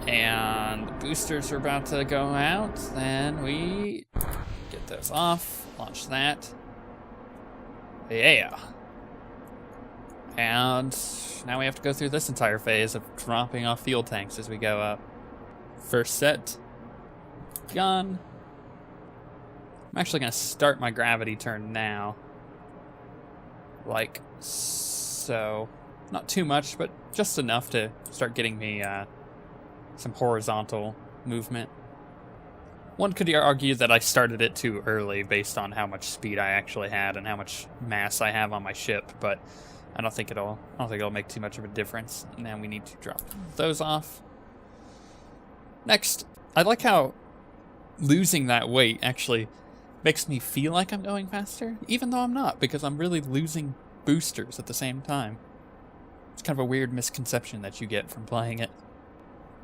And the boosters are about to go out. Then we get those off, launch that. Yeah. And now we have to go through this entire phase of dropping off fuel tanks as we go up. First set. Gun. I'm actually going to start my gravity turn now. Like so. Not too much, but just enough to start getting me some horizontal movement. One could argue that I started it too early based on how much speed I actually had and how much mass I have on my ship, but I don't think it'll make too much of a difference. Now we need to drop those off. Next, I like how losing that weight actually makes me feel like I'm going faster, even though I'm not, because I'm really losing boosters at the same time. It's kind of a weird misconception that you get from playing it.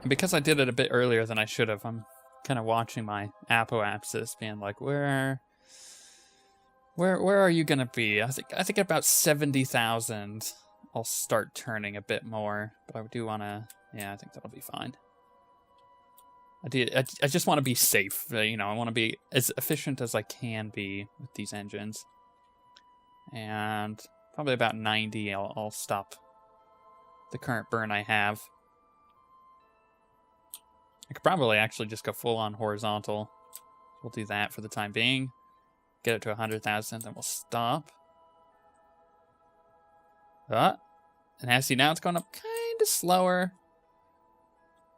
And because I did it a bit earlier than I should have, I'm kind of watching my apoapsis, being like, where are you gonna be? I think at about 70,000, I'll start turning a bit more. But I do wanna, yeah, I think that'll be fine. I just want to be safe, you know. I want to be as efficient as I can be with these engines. And probably about 90, I'll stop the current burn I have. I could probably actually just go full on horizontal. We'll do that for the time being. Get it to 100,000, then we'll stop. And as you see now, it's going up kind of slower.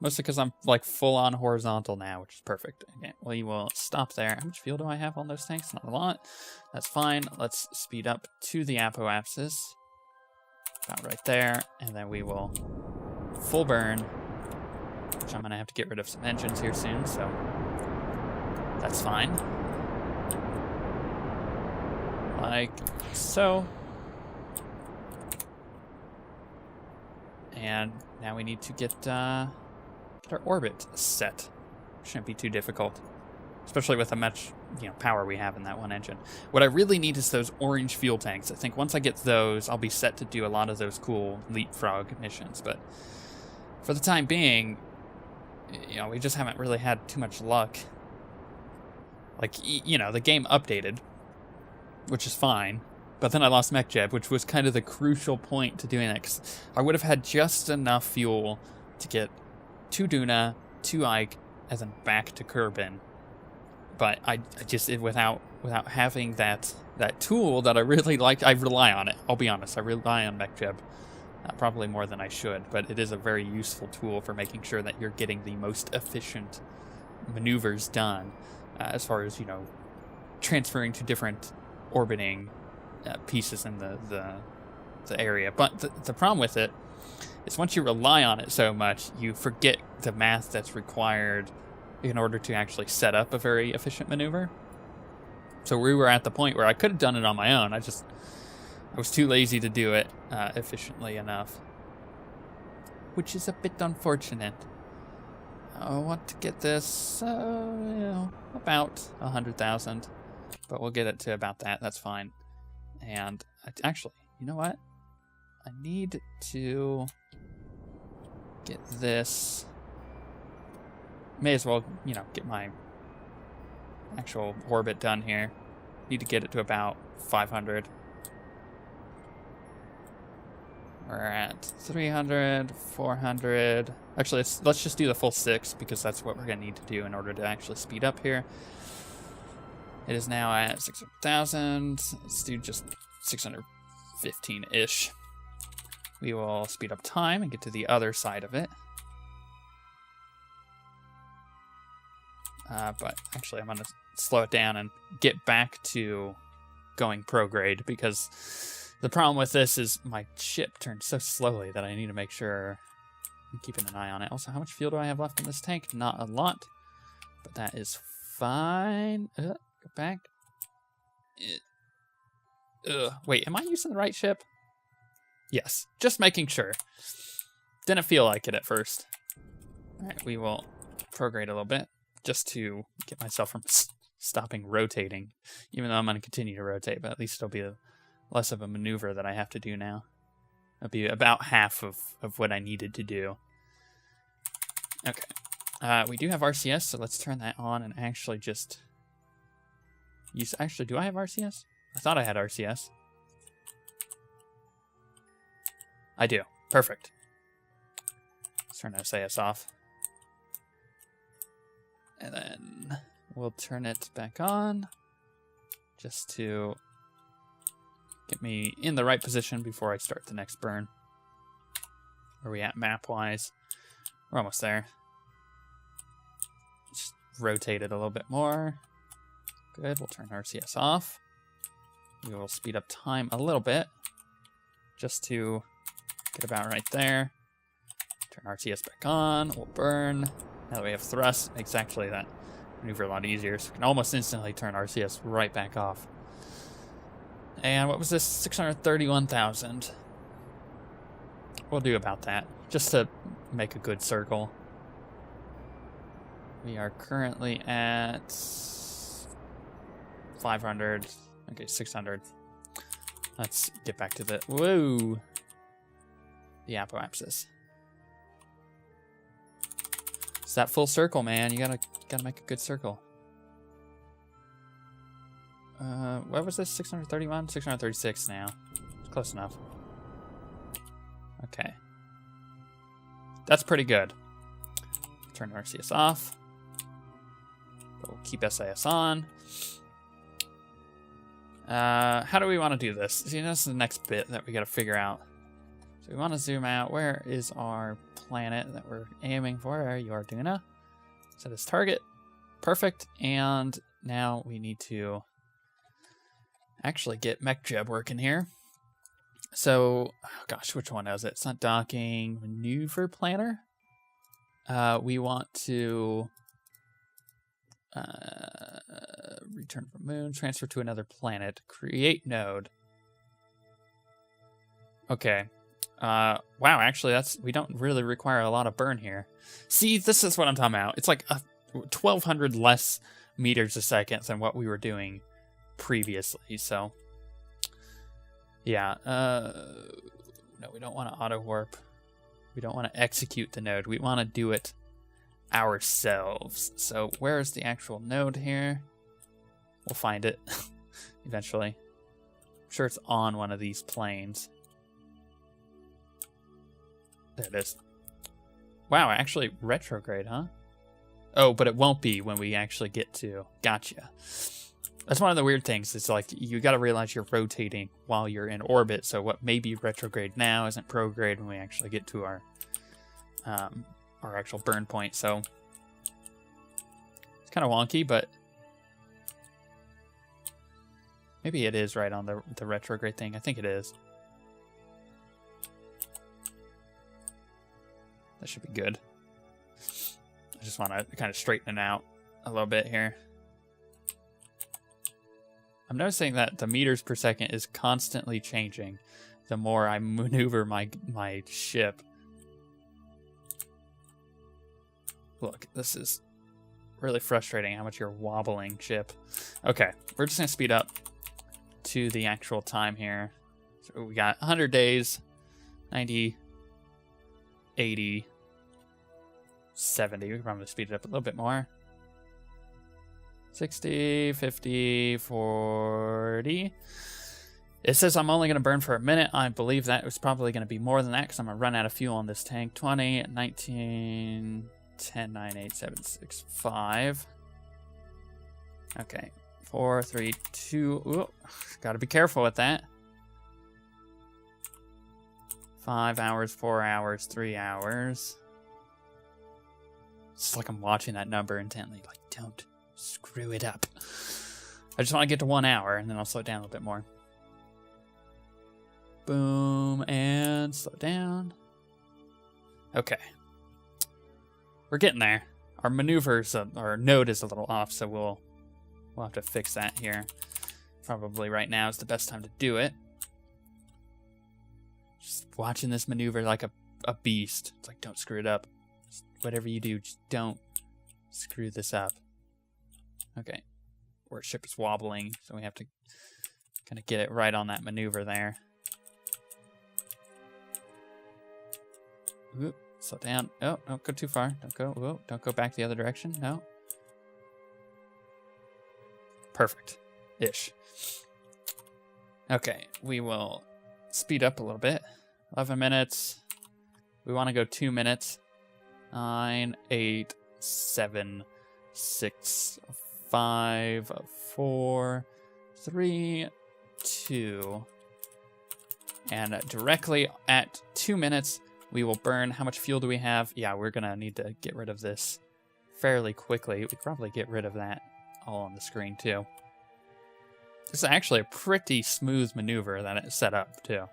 Mostly because I'm like full on horizontal now, which is perfect. Okay, we will stop there. How much fuel do I have on those tanks? Not a lot. That's fine. Let's speed up to the apoapsis. About right there. And then we will full burn. Which I'm going to have to get rid of some engines here soon, so that's fine. Like so. And now we need to get our orbit set. Shouldn't be too difficult, especially with how much power we have in that one engine. What I really need is those orange fuel tanks. I think once I get those, I'll be set to do a lot of those cool leapfrog missions. But for the time being, we just haven't really had too much luck. Like, the game updated, which is fine. But then I lost MechJeb, which was kind of the crucial point to doing that. 'Cause I would have had just enough fuel to get to Duna, to Ike, and then back to Kerbin. But I just, without having that tool that I really liked, I rely on it. I'll be honest, I rely on MechJeb. Probably more than I should, but it is a very useful tool for making sure that you're getting the most efficient maneuvers done, as far as, transferring to different orbiting pieces in the area. But the problem with it is once you rely on it so much, you forget the math that's required in order to actually set up a very efficient maneuver. So we were at the point where I could have done it on my own. I was too lazy to do it efficiently enough, which is a bit unfortunate. I want to get this, about 100,000, but we'll get it to about that. That's fine. And actually, you know what? I need to get this. May as well, get my actual orbit done here. Need to get it to about 500. We're at 300, 400. Actually, let's just do the full 6 because that's what we're going to need to do in order to actually speed up here. It is now at 600,000. Let's do just 615-ish. We will speed up time and get to the other side of it. But actually, I'm going to slow it down and get back to going pro-grade because the problem with this is my ship turns so slowly that I need to make sure I'm keeping an eye on it. Also, how much fuel do I have left in this tank? Not a lot, but that is fine. Go back. Wait, am I using the right ship? Yes, just making sure. Didn't feel like it at first. All right, we will prograde a little bit just to get myself from stopping rotating, even though I'm going to continue to rotate, but at least it'll be a less of a maneuver that I have to do now. It'll be about half of what I needed to do. Okay. We do have RCS, so let's turn that on and actually just use... Actually, do I have RCS? I thought I had RCS. I do. Perfect. Let's turn SAS off. And then we'll turn it back on just to get me in the right position before I start the next burn. Where are we at map-wise? We're almost there. Just rotate it a little bit more. Good, we'll turn RCS off. We will speed up time a little bit just to get about right there. Turn RCS back on, we'll burn. Now that we have thrust, it makes actually that maneuver a lot easier. So we can almost instantly turn RCS right back off. And what was this? 631,000. We'll do about that, just to make a good circle. We are currently at 500. Okay, 600. Let's get back to the... Whoa! The apoapsis. It's that full circle, man. You gotta make a good circle. What was this? 631? 636 now. It's close enough. Okay. That's pretty good. Turn RCS off. But we'll keep SAS on. How do we want to do this? See, this is the next bit that we gotta figure out. So we want to zoom out. Where is our planet that we're aiming for? There you are, Duna. Set as target. Perfect. And now we need to actually get MechJeb working here. So, oh gosh, which one is it? It's not docking. Maneuver planner. We want to return from moon, transfer to another planet, create node. Okay. Wow, actually, we don't really require a lot of burn here. See, this is what I'm talking about. It's like 1,200 less meters a second than what we were doing previously, so... Yeah, no, we don't want to auto-warp. We don't want to execute the node. We want to do it ourselves. So where is the actual node here? We'll find it eventually. I'm sure it's on one of these planes. There it is. Wow, actually retrograde, huh? Oh, but it won't be when we actually get to... Gotcha. That's one of the weird things. It's like, you got to realize you're rotating while you're in orbit. So what may be retrograde now isn't prograde when we actually get to our actual burn point. So it's kind of wonky, but maybe it is right on the retrograde thing. I think it is. That should be good. I just want to kind of straighten it out a little bit here. I'm noticing that the meters per second is constantly changing the more I maneuver my ship. Look, this is really frustrating how much you're wobbling, ship. Okay, we're just going to speed up to the actual time here. So we got 100 days, 90, 80, 70. We can probably speed it up a little bit more. 60, 50, 40. It says I'm only going to burn for a minute. I believe that was probably going to be more than that because I'm going to run out of fuel on this tank. 20, 19, 10, 9, 8, 7, 6, 5. Okay. 4, 3, 2. Got to be careful with that. 5 hours, 4 hours, 3 hours. It's like I'm watching that number intently. Like, don't screw it up. I just want to get to 1 hour, and then I'll slow it down a little bit more. Boom, and slow down. Okay. We're getting there. Our maneuvers, our node is a little off, so we'll have to fix that here. Probably right now is the best time to do it. Just watching this maneuver like a beast. It's like, don't screw it up. Just whatever you do, just don't screw this up. Okay. Our ship is wobbling, so we have to Gonna get it right on that maneuver there. Oop, slow down. Oh, don't go too far. Don't go. Whoa, don't go back the other direction. No. Perfect. Ish. Okay, we will speed up a little bit. 11 minutes. We want to go 2 minutes. 9, 8, 7, 6, 5, 4, 3, 2. And directly at 2 minutes, we will burn. How much fuel do we have? Yeah, we're going to need to get rid of this fairly quickly. We could probably get rid of that all on the screen, too. This is actually a pretty smooth maneuver that it's set up, too.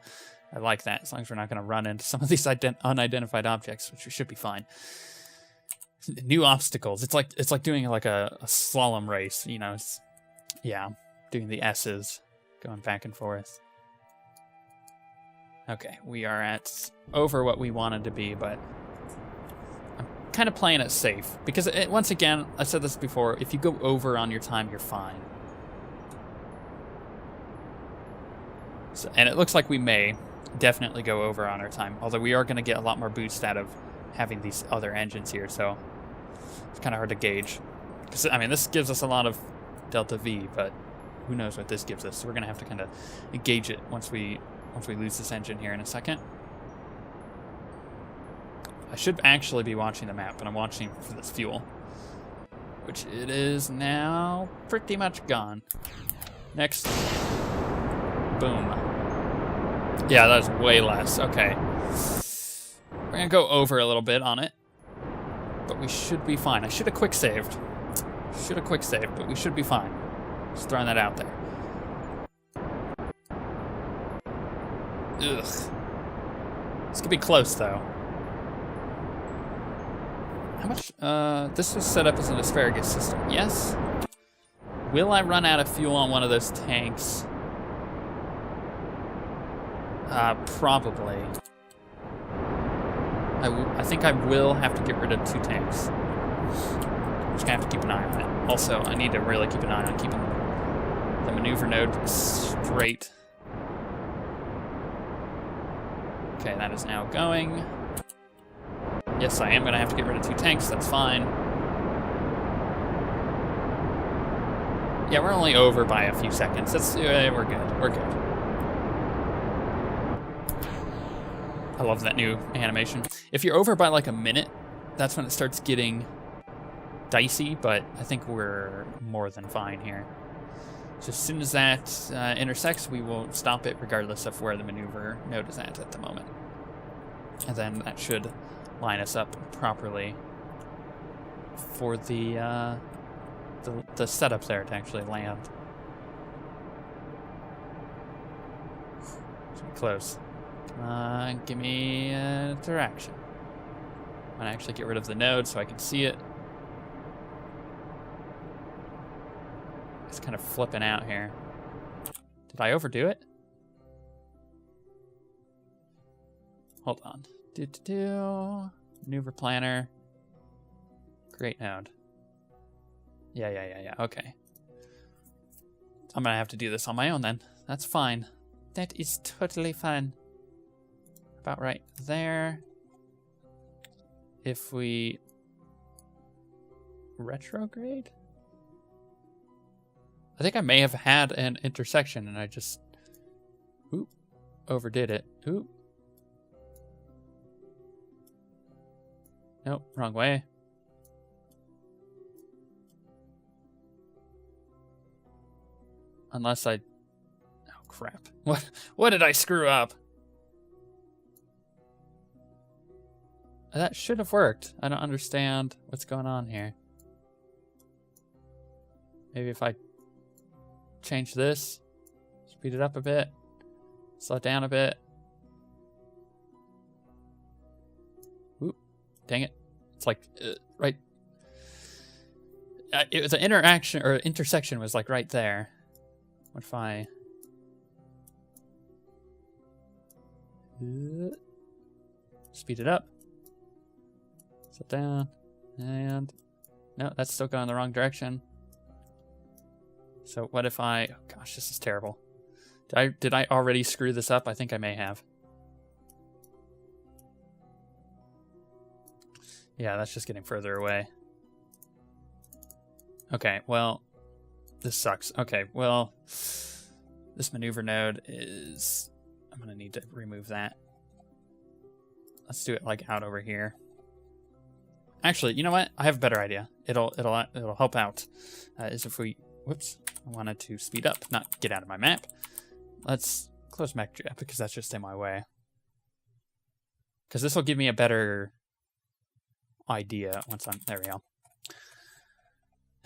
I like that, as long as we're not going to run into some of these unidentified objects, which we should be fine. New obstacles. It's like doing like a slalom race, you know. Yeah, doing the S's, going back and forth. Okay, we are at over what we wanted to be, but I'm kind of playing it safe. Because, once again, I said this before, if you go over on your time, you're fine. So, and it looks like we may definitely go over on our time, although we are going to get a lot more boost out of having these other engines here, so it's kind of hard to gauge. Because, I mean, this gives us a lot of delta V, but who knows what this gives us, so we're going to have to kind of gauge it once we lose this engine here in a second. I should actually be watching the map, but I'm watching for this fuel, which it is now pretty much gone. Next. Boom. Yeah, that was way less. Okay. We're going to go over a little bit on it, but we should be fine. I should have quick saved. But we should be fine. Just throwing that out there. Ugh. This could be close, though. How much? This was set up as an asparagus system. Yes? Will I run out of fuel on one of those tanks? Probably. I think I will have to get rid of 2 tanks. I'm just gonna have to keep an eye on it. Also, I need to really keep an eye on keeping the maneuver node straight. Okay, that is now going. Yes, I am gonna have to get rid of 2 tanks, that's fine. Yeah, we're only over by a few seconds. That's, we're good, we're good. I love that new animation. If you're over by like a minute, that's when it starts getting dicey, but I think we're more than fine here. So as soon as that intersects, we will stop it regardless of where the maneuver node is at the moment. And then that should line us up properly for the setup there to actually land. Should be close. Give me interaction. I'm gonna actually get rid of the node so I can see it. It's kind of flipping out here. Did I overdo it? Hold on. Maneuver planner. Great node. Yeah. Okay. I'm gonna have to do this on my own then. That's fine. That is totally fine. About right there. If we retrograde? I think I may have had an intersection and I just overdid it. Nope, wrong way. Unless I... Oh, crap. What did I screw up? That should have worked. I don't understand what's going on here. Maybe if I change this, speed it up a bit, slow it down a bit. Oop, dang it. It's like, right. It was an interaction, or intersection was like right there. What if I... Speed it up. Slow down. And... No, that's still going the wrong direction. So what if I... Oh gosh, this is terrible. Did I already screw this up? I think I may have. Yeah, that's just getting further away. Okay, well, this sucks. Okay, well, this maneuver node is... I'm going to need to remove that. Let's do it, like, out over here. Actually, you know what? I have a better idea. It'll help out. Is if we... Whoops. I wanted to speed up, not get out of my map. Let's close MechJet, because that's just in my way. Because this will give me a better idea once I'm... There we go.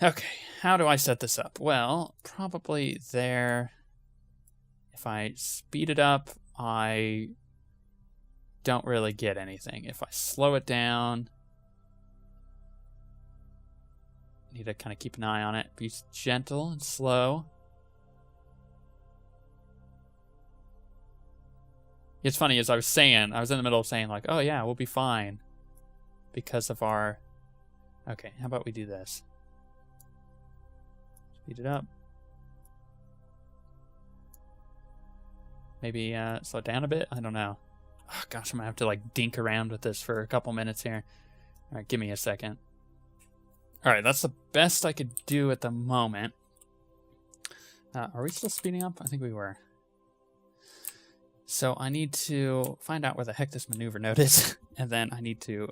Okay, how do I set this up? Well, probably there. If I speed it up, I don't really get anything. If I slow it down, I need to kind of keep an eye on it. Be gentle and slow. It's funny, as I was in the middle of saying, like, oh yeah, we'll be fine because of our... Okay, how about we do this? Speed it up. Maybe slow it down a bit? I don't know. Oh, gosh, I'm going to have to like dink around with this for a couple minutes here. All right, give me a second. All right, that's the best I could do at the moment. Are we still speeding up? I think we were. So I need to find out where the heck this maneuver node is, and then I need to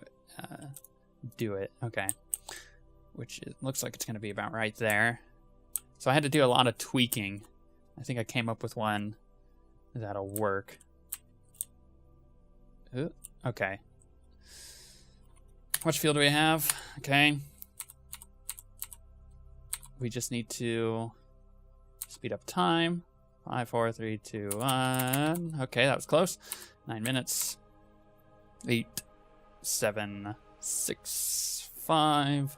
do it. Okay. Which looks like it's going to be about right there. So I had to do a lot of tweaking. I think I came up with one that'll work. Ooh, okay. How much fuel do we have? Okay. We just need to speed up time. 5, 4, 3, 2, 1. Okay, that was close. 9 minutes. 8, 7, 6, 5,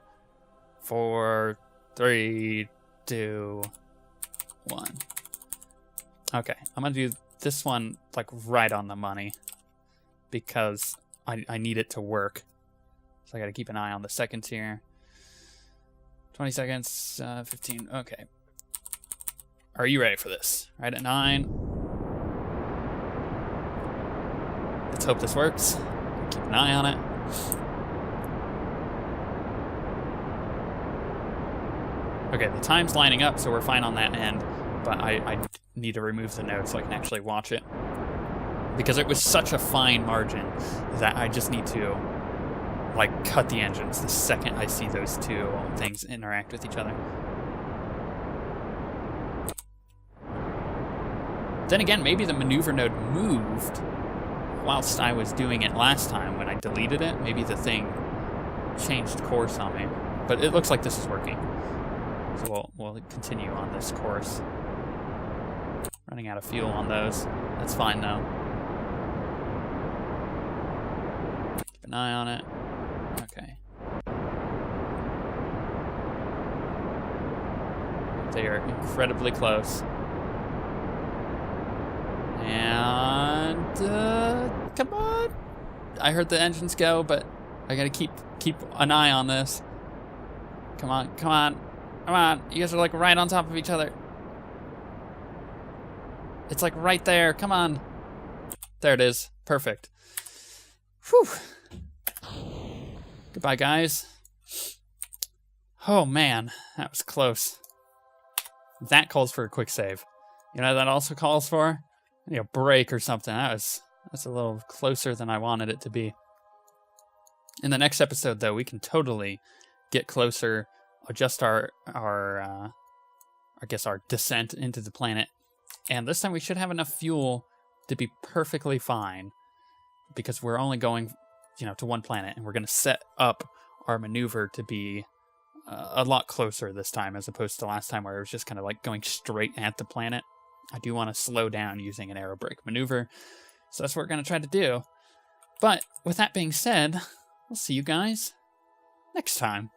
4, 3, 2, 1. Okay, I'm gonna do this one like right on the money because I need it to work. So I gotta keep an eye on the seconds here. 20 seconds, 15, okay. Are you ready for this? Right at 9. Let's hope this works. Keep an eye on it. Okay, the time's lining up, so we're fine on that end, but I need to remove the node so I can actually watch it. Because it was such a fine margin that I just need to, like, cut the engines the second I see those two things interact with each other. Then again, maybe the maneuver node moved whilst I was doing it last time when I deleted it. Maybe the thing changed course on me. But it looks like this is working. So we'll continue on this course. Running out of fuel on those. That's fine though. Keep an eye on it. Okay. They are incredibly close. And come on! I heard the engines go, but I gotta keep an eye on this. Come on, come on, come on! You guys are like right on top of each other. It's like right there. Come on. There it is. Perfect. Whew. Goodbye, guys. Oh man, that was close. That calls for a quick save. You know what that also calls for? A break or something. That's a little closer than I wanted it to be. In the next episode, though, we can totally get closer, adjust our descent into the planet, and this time we should have enough fuel to be perfectly fine, because we're only going, to one planet, and we're going to set up our maneuver to be a lot closer this time, as opposed to last time where it was just kind of like going straight at the planet. I do want to slow down using an aerobrake maneuver, so that's what we're going to try to do. But with that being said, we'll see you guys next time.